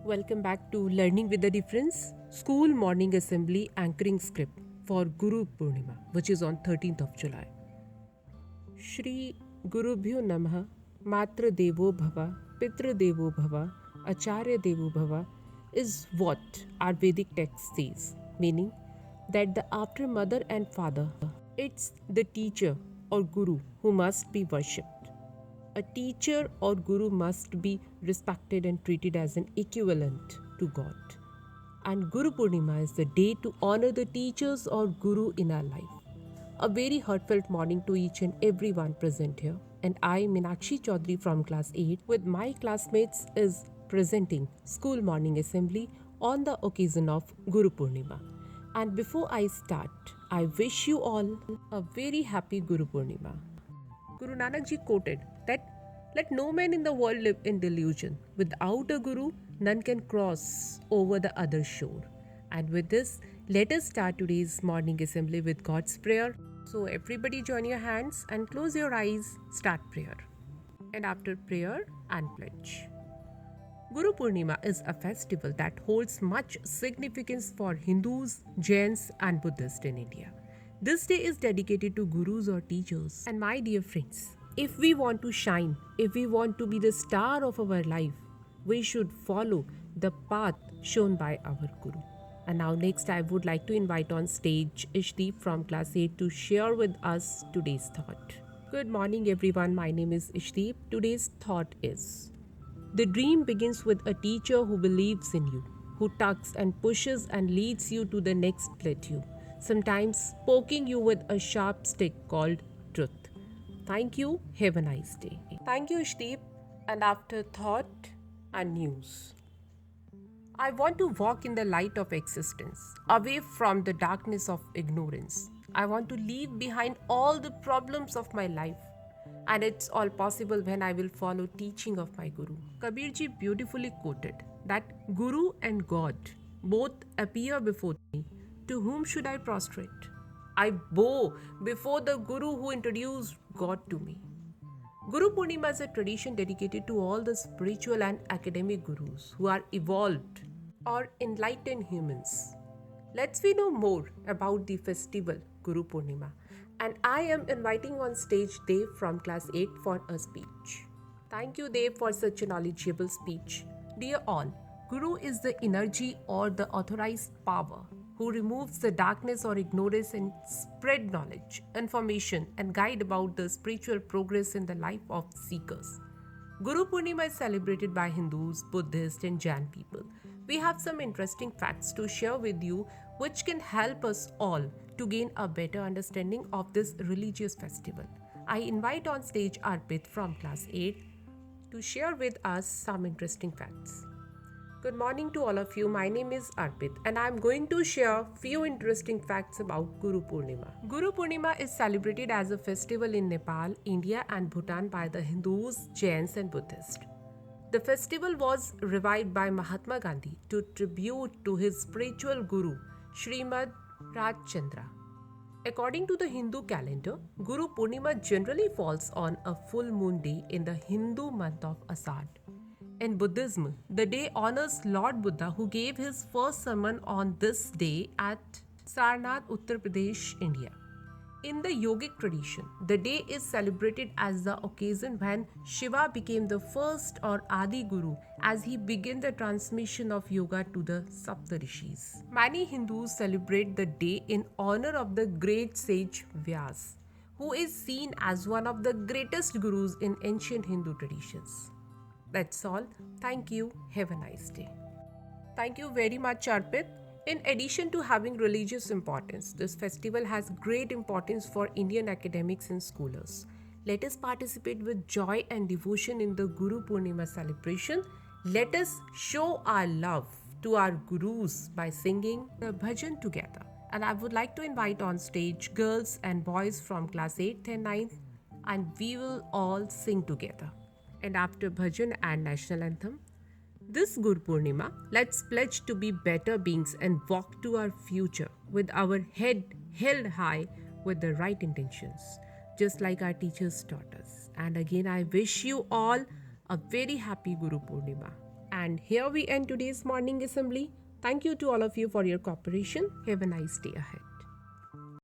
Welcome back to Learning with the Difference School Morning Assembly Anchoring Script for Guru Purnima, which is on 13th of July. Shri Gurubhyo Namaha Matra Devo Bhava Pitra Devo Bhava Acharya Devo Bhava is what our Vedic text says, meaning that the after mother and father, it's the teacher or guru who must be worshipped. A teacher or guru must be respected and treated as an equivalent to God. And Guru Purnima is the day to honor the teachers or guru in our life. A very heartfelt morning to each and everyone present here. And I, Meenakshi Chaudhary from class 8, with my classmates, is presenting School Morning Assembly on the occasion of Guru Purnima. And before I start, I wish you all a very happy Guru Purnima. Guru Nanak Ji quoted that let no man in the world live in delusion. Without a guru, none can cross over the other shore. And with this, let us start today's morning assembly with God's prayer. So everybody join your hands and close your eyes, start prayer. And after prayer and pledge. Guru Purnima is a festival that holds much significance for Hindus, Jains and Buddhists in India. This day is dedicated to gurus or teachers. And my dear friends, if we want to shine, if we want to be the star of our life, we should follow the path shown by our guru. And now next I would like to invite on stage Ishdeep from class 8 to share with us today's thought. Good morning everyone, my name is Ishdeep. Today's thought is: the dream begins with a teacher who believes in you, who tugs and pushes and leads you to the next plateau, sometimes poking you with a sharp stick called truth. Thank you. Have a nice day. Thank you, Ishdeep. And after thought and news, I want to walk in the light of existence, away from the darkness of ignorance. I want to leave behind all the problems of my life. And it's all possible when I will follow teaching of my Guru. Kabirji beautifully quoted that Guru and God both appear before me. To whom should I prostrate? I bow before the Guru who introduced God to me. Guru Purnima is a tradition dedicated to all the spiritual and academic gurus who are evolved or enlightened humans. Let's we know more about the festival Guru Purnima. And I am inviting on stage Dev from class 8 for a speech. Thank you Dev for such a knowledgeable speech. Dear all, Guru is the energy or the authorized power who removes the darkness or ignorance and spread knowledge, information and guide about the spiritual progress in the life of seekers. Guru Purnima is celebrated by Hindus, Buddhists and Jain people. We have some interesting facts to share with you which can help us all to gain a better understanding of this religious festival. I invite on stage Arpit from class 8 to share with us some interesting facts. Good morning to all of you. My name is Arpit and I am going to share few interesting facts about Guru Purnima. Guru Purnima is celebrated as a festival in Nepal, India and Bhutan by the Hindus, Jains and Buddhists. The festival was revived by Mahatma Gandhi to tribute to his spiritual guru, Srimad Rajchandra. According to the Hindu calendar, Guru Purnima generally falls on a full moon day in the Hindu month of Asad. In Buddhism, the day honors Lord Buddha who gave his first sermon on this day at Sarnath, Uttar Pradesh, India. In the yogic tradition, the day is celebrated as the occasion when Shiva became the first or Adi Guru as he began the transmission of yoga to the Saptarishis. Many Hindus celebrate the day in honor of the great sage Vyas, who is seen as one of the greatest gurus in ancient Hindu traditions. That's all. Thank you. Have a nice day. Thank you very much, Arpit. In addition to having religious importance, this festival has great importance for Indian academics and scholars. Let us participate with joy and devotion in the Guru Purnima celebration. Let us show our love to our gurus by singing the bhajan together. And I would like to invite on stage girls and boys from class 8th and 9th, and we will all sing together. And after bhajan and national anthem, this Guru Purnima, let's pledge to be better beings and walk to our future with our head held high with the right intentions, just like our teachers taught us. And again, I wish you all a very happy Guru Purnima. And here we end today's morning assembly. Thank you to all of you for your cooperation. Have a nice day ahead.